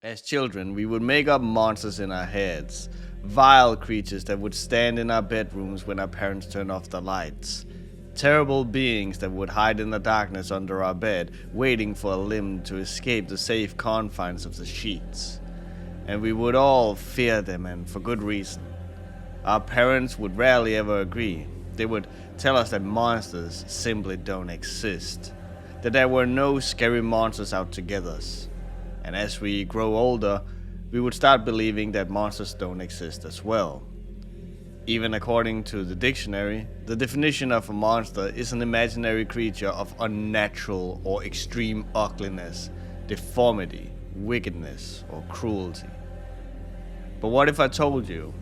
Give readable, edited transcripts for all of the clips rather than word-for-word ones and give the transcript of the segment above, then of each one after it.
As children, we would make up monsters in our heads, vile creatures that would stand in our bedrooms when our parents turned off the lights, terrible beings that would hide in the darkness under our bed, waiting for a limb to escape the safe confines of the sheets. And we would all fear them, and for good reason. Our parents would rarely ever agree. They would tell us that monsters simply don't exist, that there were no scary monsters out to get us. And as we grow older, we would start believing that monsters don't exist as well. Even according to the dictionary, the definition of a monster is an imaginary creature of unnatural or extreme ugliness, deformity, wickedness, or cruelty. But what if I told you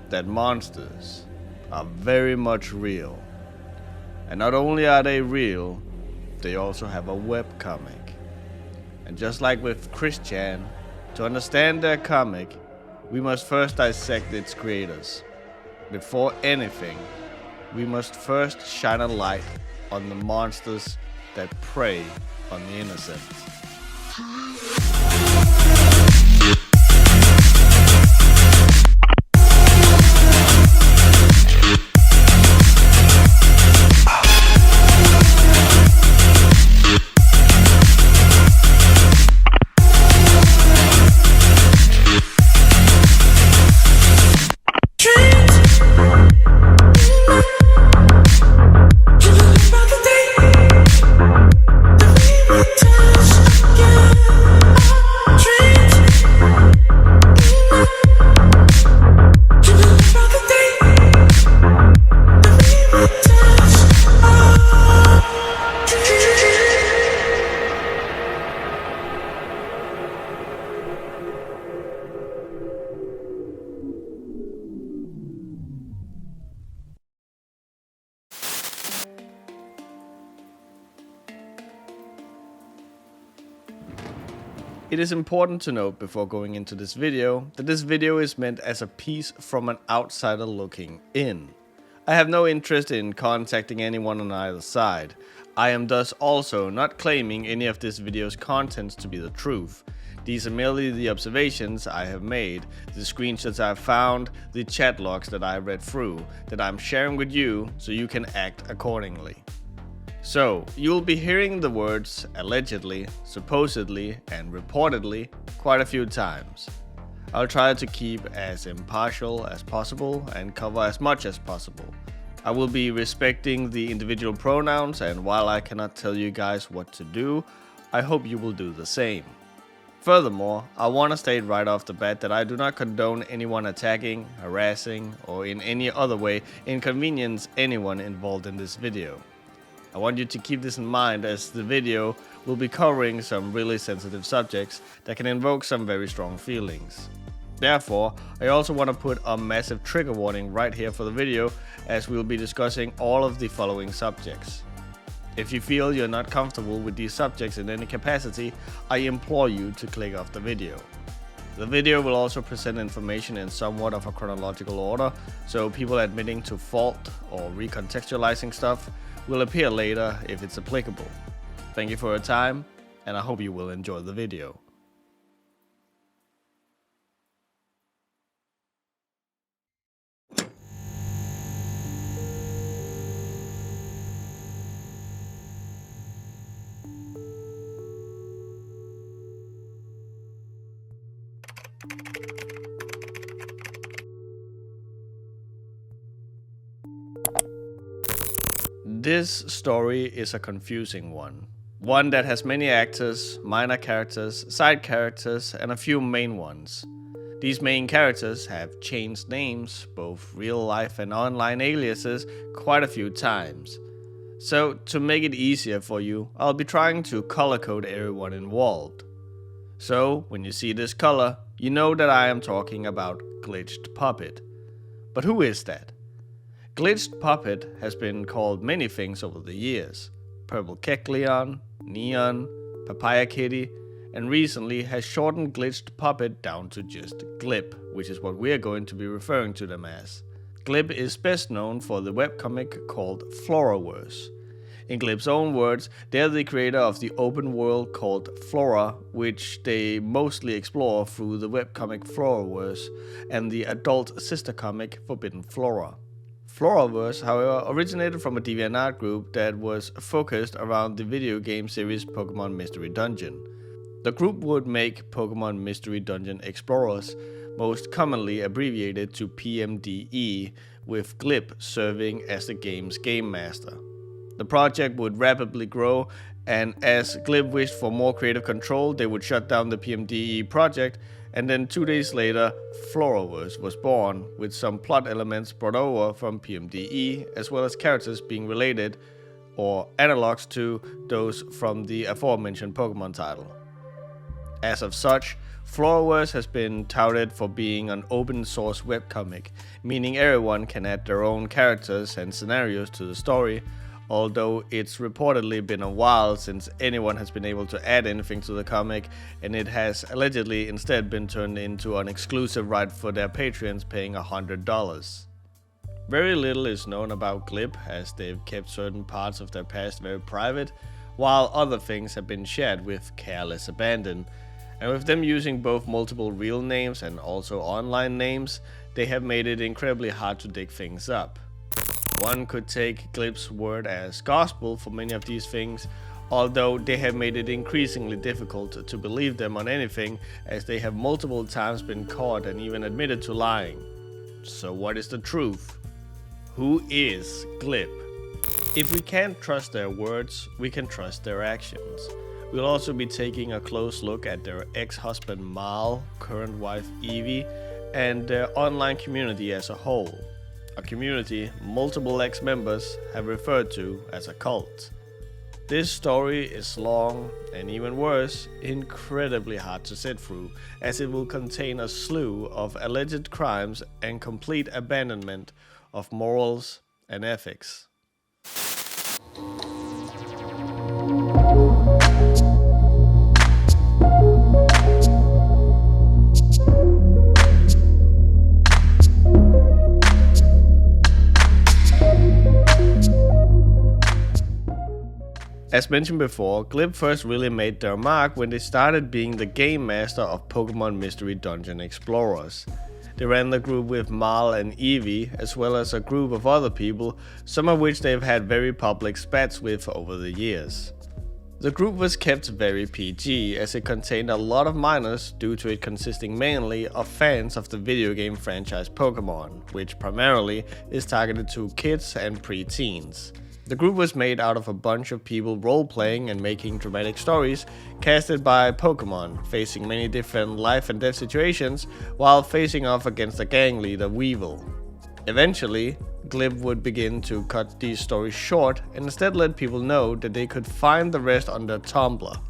that monsters are very much real? And not only are they real, they also have a webcomic. And just like with Christian, to understand their comic, we must first dissect its creators. Before anything, we must first shine a light on the monsters that prey on the innocent. It is important to note before going into this video that this video is meant as a piece from an outsider looking in. I have no interest in contacting anyone on either side. I am thus also not claiming any of this video's contents to be the truth. These are merely the observations I have made, the screenshots I've found, the chat logs that I read through, that I'm sharing with you so you can act accordingly. So, you'll be hearing the words allegedly, supposedly, and reportedly quite a few times. I'll try to keep as impartial as possible and cover as much as possible. I will be respecting the individual pronouns, and while I cannot tell you guys what to do, I hope you will do the same. Furthermore, I want to state right off the bat that I do not condone anyone attacking, harassing, or in any other way inconvenience anyone involved in this video. I want you to keep this in mind, as the video will be covering some really sensitive subjects that can invoke some very strong feelings. Therefore, I also want to put a massive trigger warning right here for the video, as we will be discussing all of the following subjects. If you feel you're not comfortable with these subjects in any capacity, I implore you to click off the video. The video will also present information in somewhat of a chronological order, so people admitting to fault or recontextualizing stuff will appear later if it's applicable. Thank you for your time, and I hope you will enjoy the video. This story is a confusing one. One that has many actors, minor characters, side characters, and a few main ones. These main characters have changed names, both real life and online aliases, quite a few times. So, to make it easier for you, I'll be trying to color code everyone involved. So, when you see this color, you know that I am talking about Glitchedpuppet. But who is that? Glitchedpuppet has been called many things over the years. Purple Kecleon, Neon, Papaya Kitty, and recently has shortened Glitchedpuppet down to just Glip, which is what we're going to be referring to them as. Glip is best known for the webcomic called Floraverse. In Glib's own words, they are the creator of the open world called Flora, which they mostly explore through the webcomic Floraverse and the adult sister comic Forbidden Flora. Floraverse, however, originated from a DeviantArt group that was focused around the video game series Pokémon Mystery Dungeon. The group would make Pokémon Mystery Dungeon Explorers, most commonly abbreviated to PMDE, with Glib serving as the game's game master. The project would rapidly grow, and as Glib wished for more creative control, they would shut down the PMDE project, and then 2 days later, Floraverse was born, with some plot elements brought over from PMDE, as well as characters being related, or analogs to, those from the aforementioned Pokémon title. As of such, Floraverse has been touted for being an open source webcomic, meaning everyone can add their own characters and scenarios to the story, although it's reportedly been a while since anyone has been able to add anything to the comic, and it has allegedly instead been turned into an exclusive right for their patrons paying $100. Very little is known about Glib, as they've kept certain parts of their past very private, while other things have been shared with careless abandon. And with them using both multiple real names and also online names, they have made it incredibly hard to dig things up. One could take Glib's word as gospel for many of these things, although they have made it increasingly difficult to believe them on anything, as they have multiple times been caught and even admitted to lying. So what is the truth? Who is Glib? If we can't trust their words, we can trust their actions. We'll also be taking a close look at their ex-husband Marl, current wife Eevee, and their online community as a whole. A community multiple ex-members have referred to as a cult. This story is long, and even worse, incredibly hard to sit through, as it will contain a slew of alleged crimes and complete abandonment of morals and ethics. As mentioned before, Glib first really made their mark when they started being the game master of Pokémon Mystery Dungeon Explorers. They ran the group with Marl and Eevee, as well as a group of other people, some of which they've had very public spats with over the years. The group was kept very PG, as it contained a lot of minors due to it consisting mainly of fans of the video game franchise Pokémon, which primarily is targeted to kids and pre-teens. The group was made out of a bunch of people role-playing and making dramatic stories, casted by Pokémon, facing many different life and death situations, while facing off against the gang leader Weevil. Eventually, Glib would begin to cut these stories short and instead let people know that they could find the rest on their Tumblr.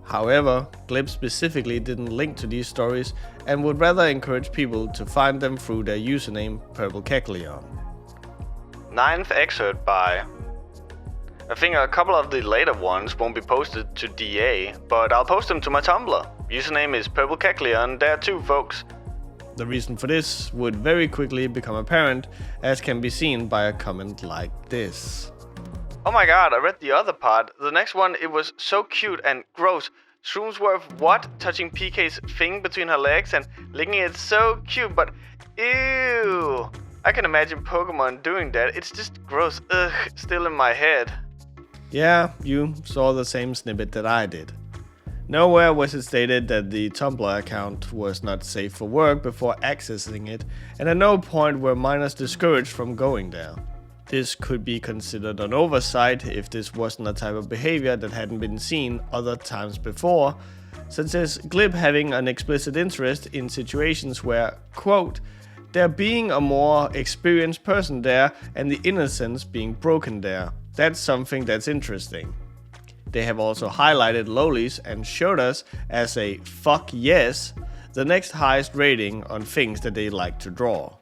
However, Glib specifically didn't link to these stories and would rather encourage people to find them through their username PurpleKecleon. 9th excerpt by... I think a couple of the later ones won't be posted to DA, but I'll post them to my Tumblr. Username is PurpleKecleon there too, folks. The reason for this would very quickly become apparent, as can be seen by a comment like this. Oh my god, I read the other part. The next one, it was so cute and gross. Shroomsworth what? Touching PK's thing between her legs and licking it, so cute, but ew. I can imagine Pokemon doing that. It's just gross. Ugh, still in my head. Yeah, you saw the same snippet that I did. Nowhere was it stated that the Tumblr account was not safe for work before accessing it, and at no point were minors discouraged from going there. This could be considered an oversight if this wasn't a type of behavior that hadn't been seen other times before, such as Glib having an explicit interest in situations where, quote, there being a more experienced person there and the innocence being broken there. That's something that's interesting. They have also highlighted lolis and showed us as a fuck yes the next highest rating on things that they like to draw.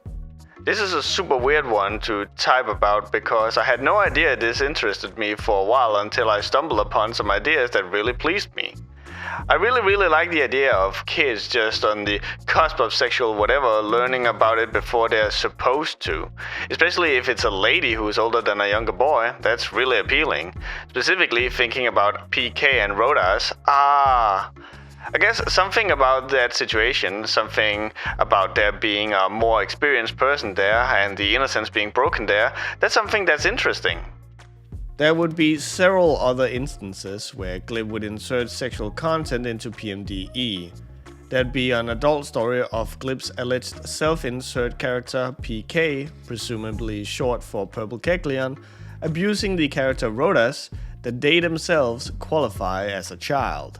This is a super weird one to type about because I had no idea this interested me for a while until I stumbled upon some ideas that really pleased me. I really like the idea of kids just on the cusp of sexual whatever learning about it before they're supposed to. Especially if it's a lady who's older than a younger boy, that's really appealing. Specifically thinking about PK and Rodas. I guess something about that situation, something about there being a more experienced person there and the innocence being broken there, that's something that's interesting. There would be several other instances where Glib would insert sexual content into PMDE. There'd be an adult story of Glib's alleged self-insert character PK, presumably short for Purple Kecleon, abusing the character Rodas that they themselves qualify as a child.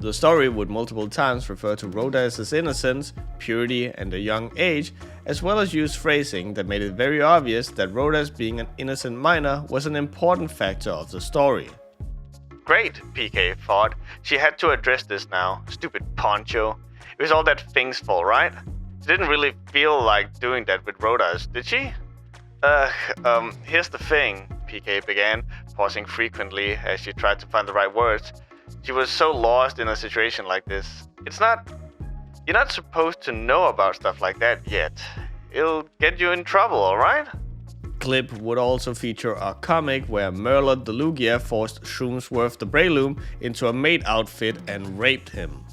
The story would multiple times refer to Rodas' innocence, purity, and a young age, as well as use phrasing that made it very obvious that Rodas being an innocent minor was an important factor of the story. Great, PK thought. She had to address this now. Stupid Poncho. It was all that thing's fault, right? She didn't really feel like doing that with Rodas, did she? Here's the thing, PK began, pausing frequently as she tried to find the right words. She was so lost in a situation like this. You're not supposed to know about stuff like that yet. It'll get you in trouble, alright? Clip would also feature a comic where Merla the Lugia forced Shroomsworth the Breloom into a maid outfit and raped him.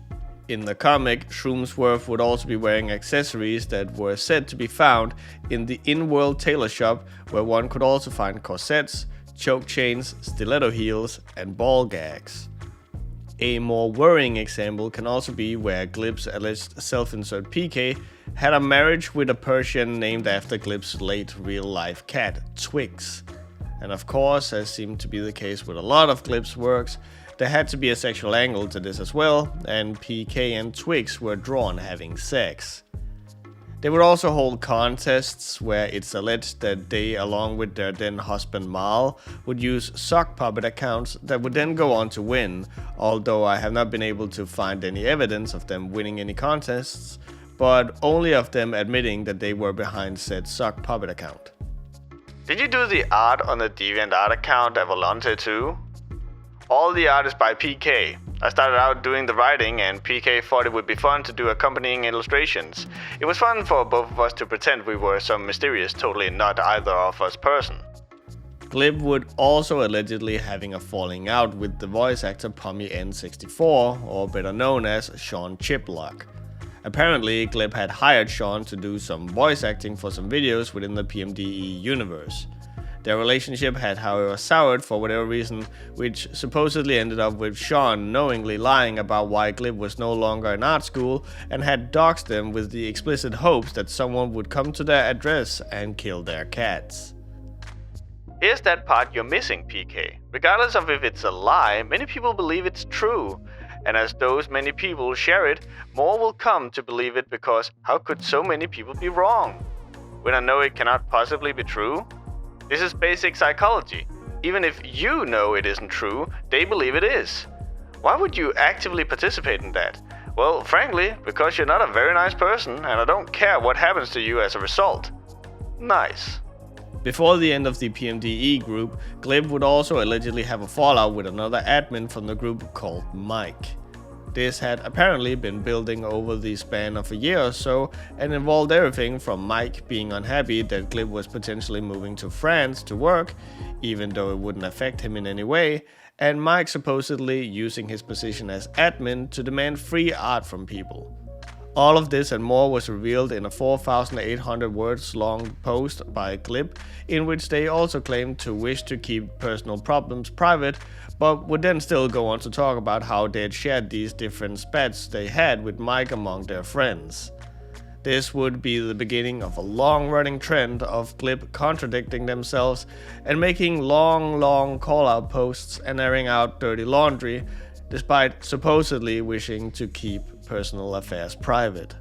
In the comic, Shroomsworth would also be wearing accessories that were said to be found in the in-world tailor shop, where one could also find corsets, choke chains, stiletto heels, and ball gags. A more worrying example can also be where Glib's alleged self-insert PK had a marriage with a Persian named after Glib's late real-life cat, Twix. And of course, as seemed to be the case with a lot of Glib's works, there had to be a sexual angle to this as well, and PK and Twix were drawn having sex. They would also hold contests where it's alleged that they, along with their then husband Marl, would use sock puppet accounts that would then go on to win, although I have not been able to find any evidence of them winning any contests, but only of them admitting that they were behind said sock puppet account. Did you do the art on the DeviantArt account Avalante too? All the art is by PK. I started out doing the writing and PK thought it would be fun to do accompanying illustrations. It was fun for both of us to pretend we were some mysterious, totally not either of us person. Glib would also allegedly having a falling out with the voice actor Pommy N64, or better known as Sean Chiplock. Apparently, Glib had hired Sean to do some voice acting for some videos within the PMDE universe. Their relationship had however soured for whatever reason, which supposedly ended up with Sean knowingly lying about why Glib was no longer in art school and had doxed them with the explicit hopes that someone would come to their address and kill their cats. Here's that part you're missing, PK. Regardless of if it's a lie, many people believe it's true. And as those many people share it, more will come to believe it because how could so many people be wrong? When I know it cannot possibly be true? This is basic psychology. Even if you know it isn't true, they believe it is. Why would you actively participate in that? Well, frankly, because you're not a very nice person and I don't care what happens to you as a result. Nice. Before the end of the PMDE group, Glib would also allegedly have a fallout with another admin from the group called Mike. This had apparently been building over the span of a year or so and involved everything from Mike being unhappy that Glib was potentially moving to France to work, even though it wouldn't affect him in any way, and Mike supposedly using his position as admin to demand free art from people. All of this and more was revealed in a 4,800 words long post by Glib, in which they also claimed to wish to keep personal problems private, but would then still go on to talk about how they had shared these different spats they had with Mike among their friends. This would be the beginning of a long-running trend of Glib contradicting themselves and making long call-out posts and airing out dirty laundry, despite supposedly wishing to keep personal affairs private.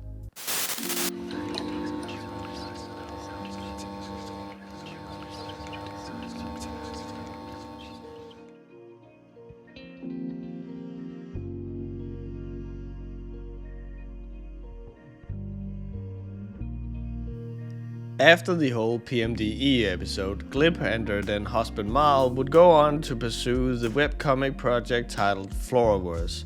After the whole PMDE episode, Glib and their then husband Marl would go on to pursue the webcomic project titled Floraverse.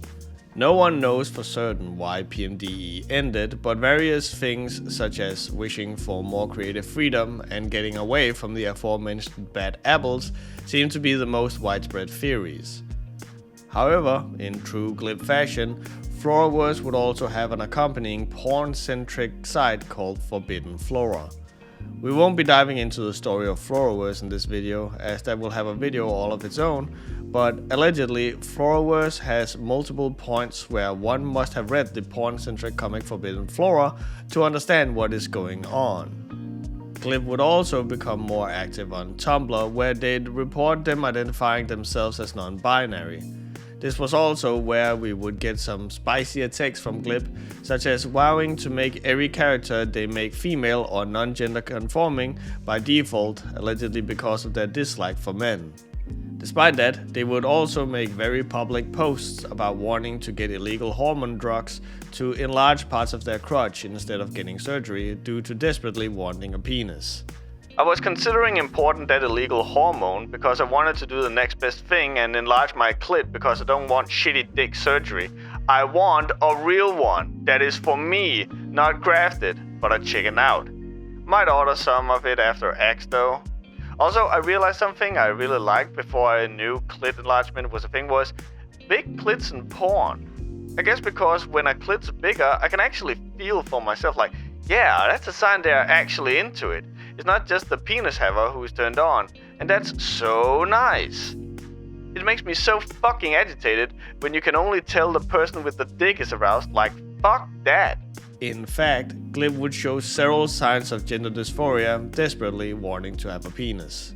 No one knows for certain why PMDE ended, but various things such as wishing for more creative freedom and getting away from the aforementioned bad apples seem to be the most widespread theories. However, in true Glib fashion, Floraverse would also have an accompanying porn-centric site called Forbidden Flora. We won't be diving into the story of Floraverse in this video, as that will have a video all of its own, but allegedly Floraverse has multiple points where one must have read the porn-centric comic Forbidden Flora to understand what is going on. Glib would also become more active on Tumblr, where they'd report them identifying themselves as non-binary. This was also where we would get some spicier takes from Glib, such as vowing to make every character they make female or non-gender conforming by default, allegedly because of their dislike for men. Despite that, they would also make very public posts about wanting to get illegal hormone drugs to enlarge parts of their crotch instead of getting surgery due to desperately wanting a penis. I was considering importing that illegal hormone because I wanted to do the next best thing and enlarge my clit because I don't want shitty dick surgery. I want a real one that is for me, not grafted, but I chicken out. Might order some of it after X though. Also, I realized something I really liked before I knew clit enlargement was a thing was big clits in porn. I guess because when a clit's bigger, I can actually feel for myself like, yeah, that's a sign they're actually into it. It's not just the penis haver who's turned on, and that's so nice. It makes me so fucking agitated when you can only tell the person with the dick is aroused, like, fuck that. In fact, Glib would show several signs of gender dysphoria, desperately wanting to have a penis.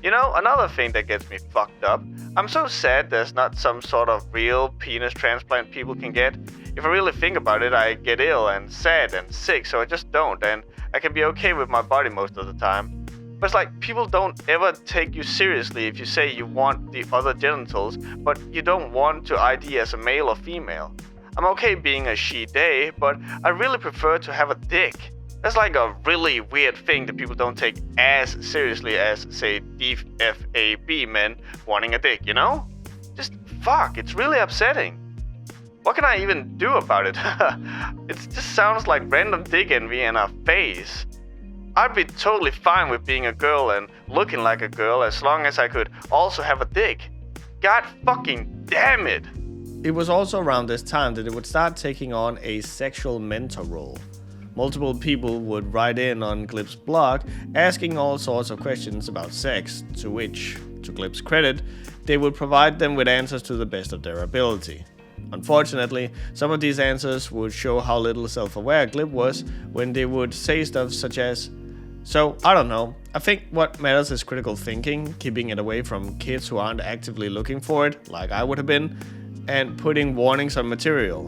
You know, another thing that gets me fucked up, I'm so sad there's not some sort of real penis transplant people can get. If I really think about it, I get ill and sad and sick, so I just don't, and I can be okay with my body most of the time. But it's like, people don't ever take you seriously if you say you want the other genitals, but you don't want to ID as a male or female. I'm okay being a she-they, but I really prefer to have a dick. That's like a really weird thing that people don't take as seriously as, say, DFAB men wanting a dick, you know? Just fuck, it's really upsetting. What can I even do about it? It just sounds like random dick envy in a face. I'd be totally fine with being a girl and looking like a girl as long as I could also have a dick. God fucking damn it! It was also around this time that it would start taking on a sexual mentor role. Multiple people would write in on Glib's blog asking all sorts of questions about sex, to which, to Glib's credit, they would provide them with answers to the best of their ability. Unfortunately, some of these answers would show how little self-aware Glib was when they would say stuff such as, "So, I don't know, I think what matters is critical thinking, keeping it away from kids who aren't actively looking for it, like I would have been, and putting warnings on material,"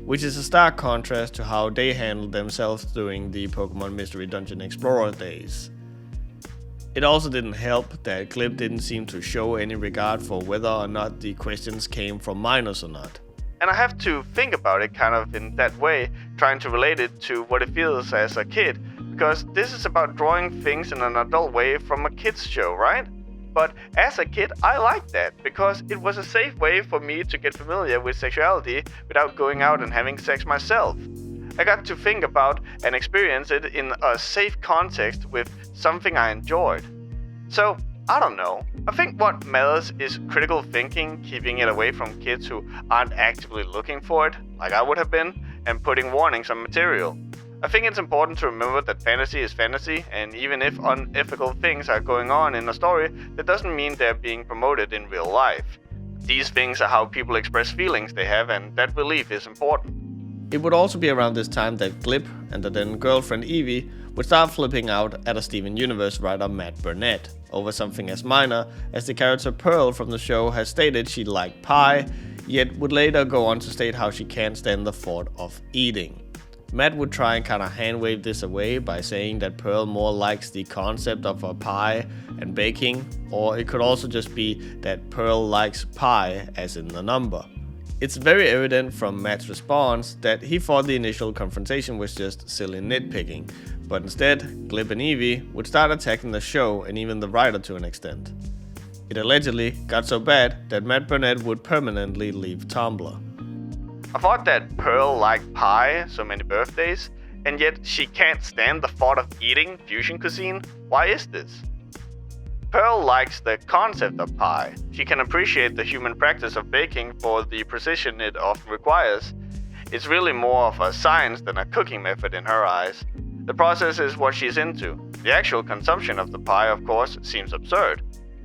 which is a stark contrast to how they handled themselves during the Pokémon Mystery Dungeon Explorer days. It also didn't help that Glib didn't seem to show any regard for whether or not the questions came from minors or not. And I have to think about it kind of in that way, trying to relate it to what it feels as a kid, because this is about drawing things in an adult way from a kid's show, right? But as a kid, I liked that, because it was a safe way for me to get familiar with sexuality without going out and having sex myself. I got to think about and experience it in a safe context with something I enjoyed. So, I don't know. I think what matters is critical thinking, keeping it away from kids who aren't actively looking for it, like I would have been, and putting warnings on material. I think it's important to remember that fantasy is fantasy, and even if unethical things are going on in a story, that doesn't mean they're being promoted in real life. These things are how people express feelings they have, and that belief is important. It would also be around this time that Glib and the then girlfriend Eevee would start flipping out at a Steven Universe writer Matt Burnett over something as minor as the character Pearl from the show has stated she liked pie, yet would later go on to state how she can't stand the thought of eating. Matt would try and kinda hand-wave this away by saying that Pearl more likes the concept of a pie and baking, or it could also just be that Pearl likes pie as in the number. It's very evident from Matt's response that he thought the initial confrontation was just silly nitpicking, but instead, Glib and Eevee would start attacking the show and even the writer to an extent. It allegedly got so bad that Matt Burnett would permanently leave Tumblr. I thought that Pearl liked pie, so many birthdays, and yet she can't stand the thought of eating fusion cuisine? Why is this? Pearl likes the concept of pie. She can appreciate the human practice of baking for the precision it often requires. It's really more of a science than a cooking method in her eyes. The process is what she's into. The actual consumption of the pie, of course, seems absurd.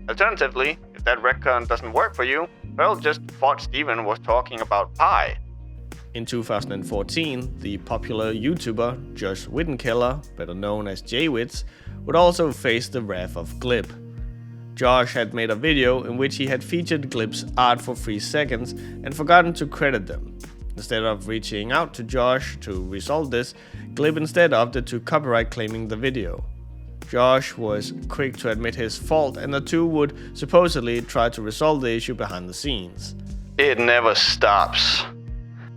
Alternatively, if that retcon doesn't work for you, Pearl just thought Steven was talking about pie. In 2014, the popular YouTuber Josh Wittenkeller, better known as Jwits, would also face the wrath of Glib. Josh had made a video in which he had featured Glib's art for 3 seconds and forgotten to credit them. Instead of reaching out to Josh to resolve this, Glib instead opted to copyright claiming the video. Josh was quick to admit his fault, and the two would supposedly try to resolve the issue behind the scenes. It never stops.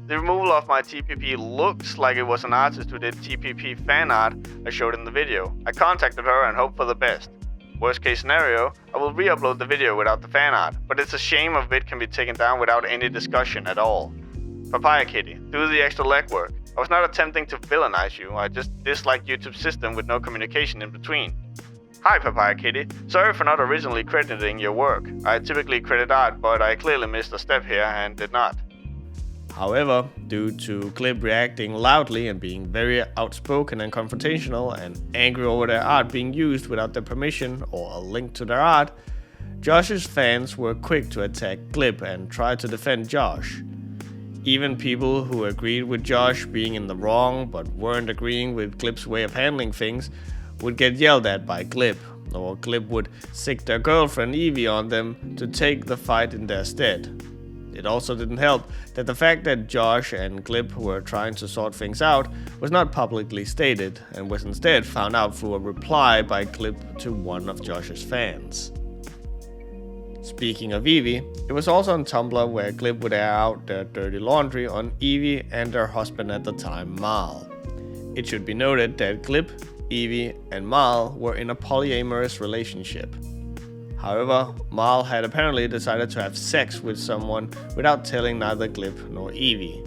The removal of my TPP looks like it was an artist who did TPP fan art I showed in the video. I contacted her and hoped for the best. Worst case scenario, I will re-upload the video without the fan art, but it's a shame if it can be taken down without any discussion at all. Papaya Kitty, do the extra legwork. I was not attempting to villainize you, I just dislike YouTube's system with no communication in between. Hi Papaya Kitty, sorry for not originally crediting your work. I typically credit art, but I clearly missed a step here and did not. However, due to Glib reacting loudly and being very outspoken and confrontational and angry over their art being used without their permission or a link to their art, Josh's fans were quick to attack Glib and try to defend Josh. Even people who agreed with Josh being in the wrong but weren't agreeing with Glib's way of handling things would get yelled at by Glib, or Glib would sick their girlfriend Eevee on them to take the fight in their stead. It also didn't help that the fact that Josh and Glib were trying to sort things out was not publicly stated and was instead found out through a reply by Glib to one of Josh's fans. Speaking of Eevee, it was also on Tumblr where Glib would air out their dirty laundry on Eevee and her husband at the time, Marl. It should be noted that Glib, Eevee, and Marl were in a polyamorous relationship. However, Marl had apparently decided to have sex with someone without telling neither Glib nor Eevee.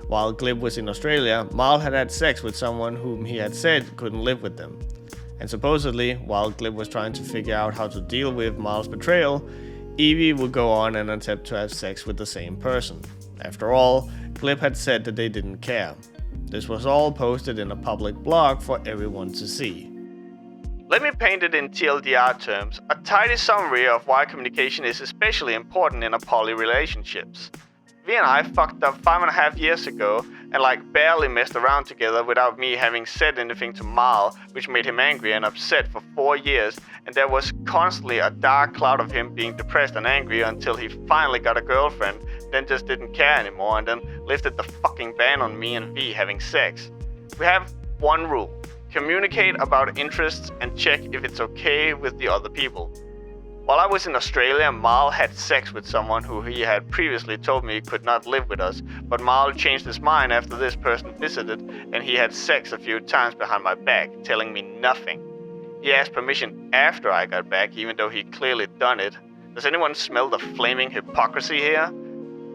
While Glib was in Australia, Marl had had sex with someone whom he had said couldn't live with them. And supposedly, while Glib was trying to figure out how to deal with Marl's betrayal, Eevee would go on and attempt to have sex with the same person. After all, Glib had said that they didn't care. This was all posted in a public blog for everyone to see. Let me paint it in TLDR terms, a tidy summary of why communication is especially important in a poly relationships. V and I fucked up 5.5 years ago and barely messed around together without me having said anything to Marl, which made him angry and upset for 4 years, and there was constantly a dark cloud of him being depressed and angry until he finally got a girlfriend, then just didn't care anymore and then lifted the fucking ban on me and V having sex. We have one rule. Communicate about interests and check if it's okay with the other people. While I was in Australia, Marl had sex with someone who he had previously told me could not live with us, but Marl changed his mind after this person visited and he had sex a few times behind my back, telling me nothing. He asked permission after I got back, even though he clearly done it. Does anyone smell the flaming hypocrisy here?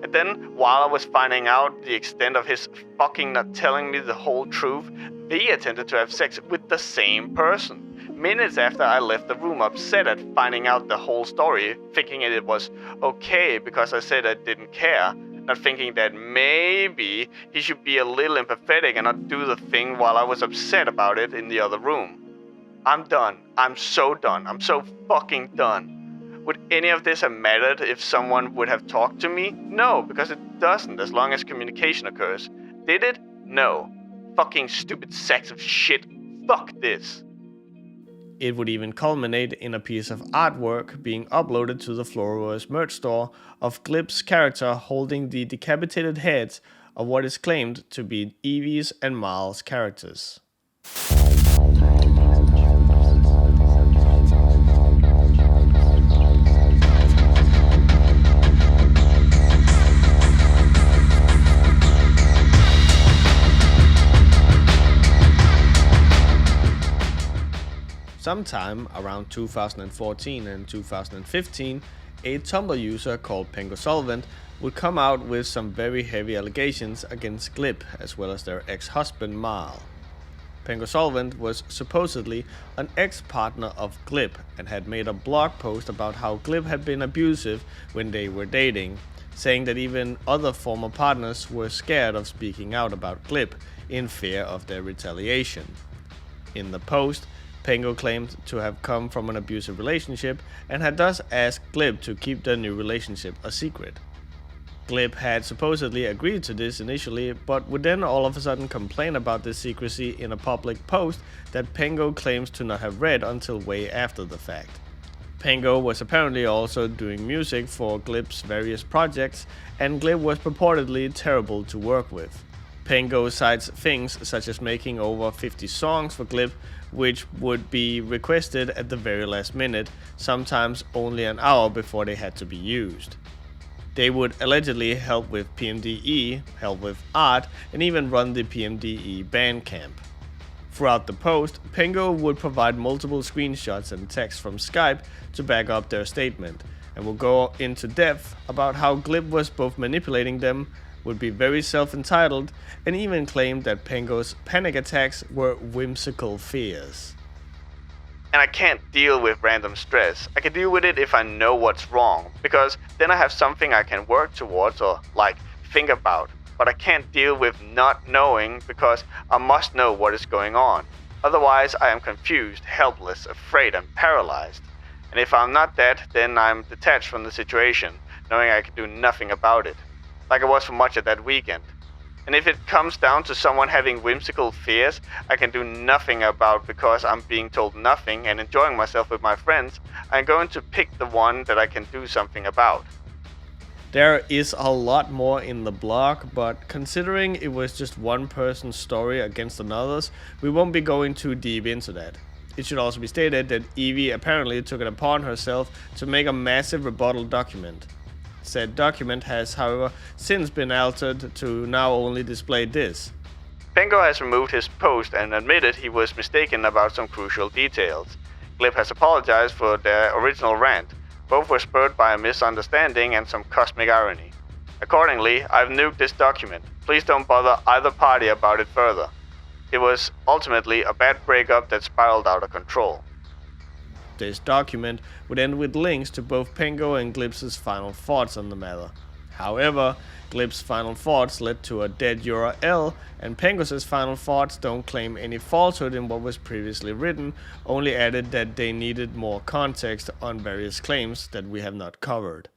And then, while I was finding out the extent of his fucking not telling me the whole truth, V attempted to have sex with the same person. Minutes after I left the room upset at finding out the whole story, thinking it was okay because I said I didn't care, not thinking that maybe he should be a little empathetic and not do the thing while I was upset about it in the other room. I'm done. I'm so done. I'm so fucking done. Would any of this have mattered if someone would have talked to me? No, because it doesn't as long as communication occurs. Did it? No. Fucking stupid sacks of shit. Fuck this. It would even culminate in a piece of artwork being uploaded to the Floraverse merch store of Glib's character holding the decapitated heads of what is claimed to be Eevee's and Marl's characters. Sometime around 2014 and 2015, a Tumblr user called Pengosolvent would come out with some very heavy allegations against Glip as well as their ex-husband Marl. Pengosolvent was supposedly an ex-partner of Glip and had made a blog post about how Glip had been abusive when they were dating, saying that even other former partners were scared of speaking out about Glip in fear of their retaliation. In the post, Pengo claimed to have come from an abusive relationship and had thus asked Glip to keep their new relationship a secret. Glip had supposedly agreed to this initially, but would then all of a sudden complain about this secrecy in a public post that Pengo claims to not have read until way after the fact. Pengo was apparently also doing music for Glip's various projects, and Glip was purportedly terrible to work with. Pengo cites things such as making over 50 songs for Glip, which would be requested at the very last minute, sometimes only an hour before they had to be used. They would allegedly help with PMDE, help with art, and even run the PMDE Bandcamp. Throughout the post, Pengo would provide multiple screenshots and text from Skype to back up their statement, and will go into depth about how Glip was both manipulating them, would be very self-entitled, and even claimed that Pengo's panic attacks were whimsical fears. And I can't deal with random stress. I can deal with it if I know what's wrong, because then I have something I can work towards or think about. But I can't deal with not knowing because I must know what is going on. Otherwise I am confused, helpless, afraid and paralyzed. And if I'm not that, then I'm detached from the situation, knowing I can do nothing about it. Like I was for much of that weekend. And if it comes down to someone having whimsical fears I can do nothing about because I'm being told nothing and enjoying myself with my friends, I'm going to pick the one that I can do something about. There is a lot more in the blog, but considering it was just one person's story against another's, we won't be going too deep into that. It should also be stated that Eevee apparently took it upon herself to make a massive rebuttal document. Said document has, however, since been altered to now only display this. Pengo has removed his post and admitted he was mistaken about some crucial details. Glip has apologized for their original rant. Both were spurred by a misunderstanding and some cosmic irony. Accordingly, I've nuked this document. Please don't bother either party about it further. It was ultimately a bad breakup that spiraled out of control. This document would end with links to both Pengo and Glip's final thoughts on the matter. However, Glip's final thoughts led to a dead URL, and Pengo's final thoughts don't claim any falsehood in what was previously written, only added that they needed more context on various claims that we have not covered.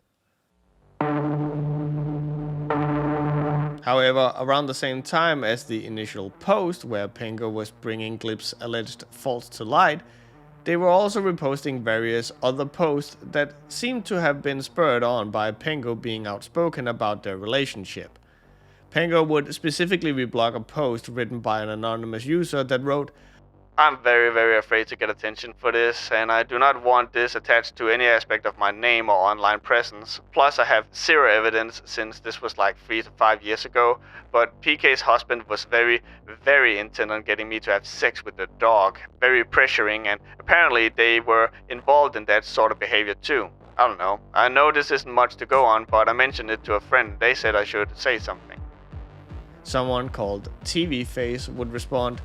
However, around the same time as the initial post where Pengo was bringing Glip's alleged faults to light, they were also reposting various other posts that seemed to have been spurred on by Pengo being outspoken about their relationship. Pengo would specifically reblog a post written by an anonymous user that wrote, "I'm very afraid to get attention for this, and I do not want this attached to any aspect of my name or online presence. Plus I have zero evidence since this was 3 to 5 years ago, but PK's husband was very intent on getting me to have sex with the dog, very pressuring, and apparently they were involved in that sort of behavior too. I don't know. I know this isn't much to go on, but I mentioned it to a friend. They said I should say something." Someone called TV Face would respond,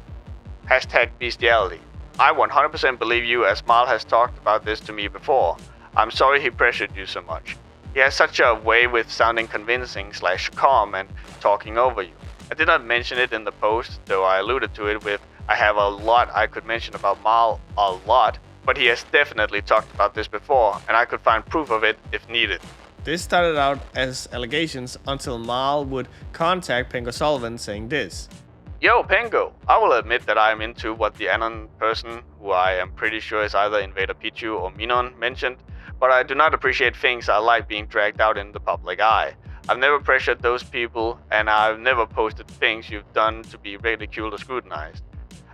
#bestiality. I 100% believe you, as Marl has talked about this to me before. I'm sorry he pressured you so much. He has such a way with sounding convincing / calm and talking over you. I did not mention it in the post, though I alluded to it with, I have a lot I could mention about Marl, a lot, but he has definitely talked about this before, and I could find proof of it if needed. This started out as allegations until Marl would contact Pengosolvent saying this. "Yo, Pengo, I will admit that I am into what the anon person, who I am pretty sure is either Invader Pichu or Minon, mentioned, but I do not appreciate things I like being dragged out in the public eye. I've never pressured those people, and I've never posted things you've done to be ridiculed or scrutinized.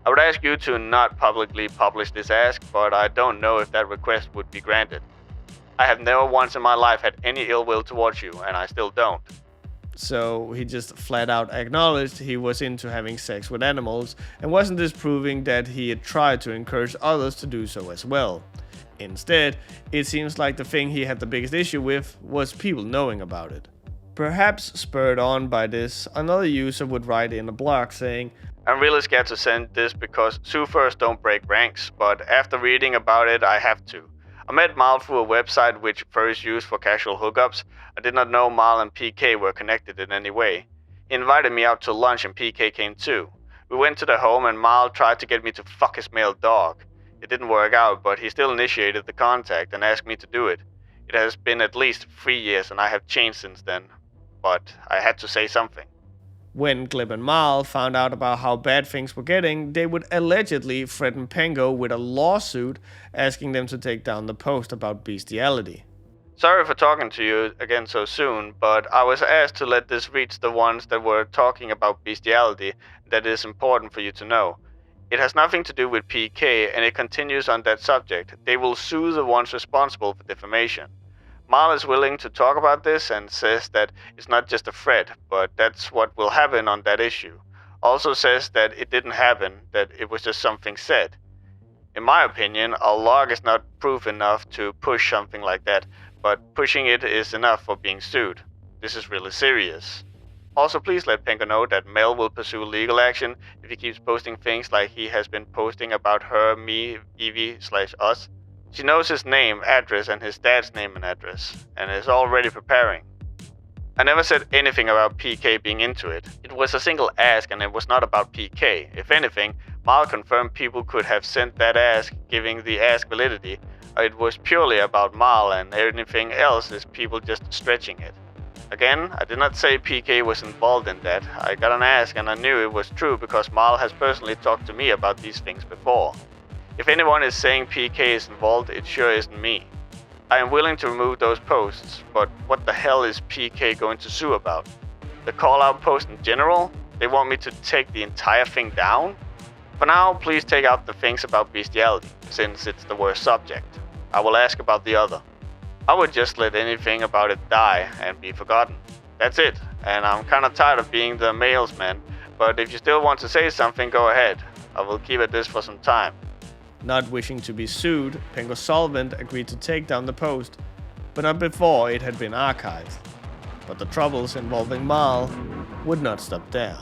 I would ask you to not publicly publish this ask, but I don't know if that request would be granted. I have never once in my life had any ill will towards you, and I still don't." So he just flat out acknowledged he was into having sex with animals, and wasn't disproving that he had tried to encourage others to do so as well. Instead, it seems like the thing he had the biggest issue with was people knowing about it. Perhaps spurred on by this, another user would write in a blog saying, "I'm really scared to send this because soothers don't break ranks, but after reading about it I have to. I met Marl through a website which furries use for casual hookups. I did not know Marl and PK were connected in any way. He invited me out to lunch and PK came too. We went to the home and Marl tried to get me to fuck his male dog. It didn't work out, but he still initiated the contact and asked me to do it. It has been at least 3 years and I have changed since then. But I had to say something." When Glib and Marl found out about how bad things were getting, they would allegedly threaten Pengo with a lawsuit, asking them to take down the post about bestiality. "Sorry for talking to you again so soon, but I was asked to let this reach the ones that were talking about bestiality, that it is important for you to know. It has nothing to do with PK and it continues on that subject. They will sue the ones responsible for defamation. Marl is willing to talk about this and says that it's not just a threat, but that's what will happen on that issue. Also says that it didn't happen, that it was just something said. In my opinion, a log is not proof enough to push something like that, but pushing it is enough for being sued. This is really serious. Also, please let Pengo know that Mel will pursue legal action if he keeps posting things like he has been posting about her, me, Eevee/us. She knows his name, address, and his dad's name and address, and is already preparing. I never said anything about PK being into it. It was a single ask and it was not about PK. If anything, Marl confirmed people could have sent that ask, giving the ask validity. It was purely about Marl, and anything else is people just stretching it. Again, I did not say PK was involved in that. I got an ask and I knew it was true because Marl has personally talked to me about these things before. If anyone is saying PK is involved, it sure isn't me. I am willing to remove those posts, but what the hell is PK going to sue about? The call-out post in general? They want me to take the entire thing down? For now, please take out the things about bestiality, since it's the worst subject. I will ask about the other. I would just let anything about it die and be forgotten. That's it, and I'm kinda tired of being the mailsman, but if you still want to say something, go ahead. I will keep at this for some time." Not wishing to be sued, Pengosolvent agreed to take down the post, but not before it had been archived. But the troubles involving Marl would not stop there.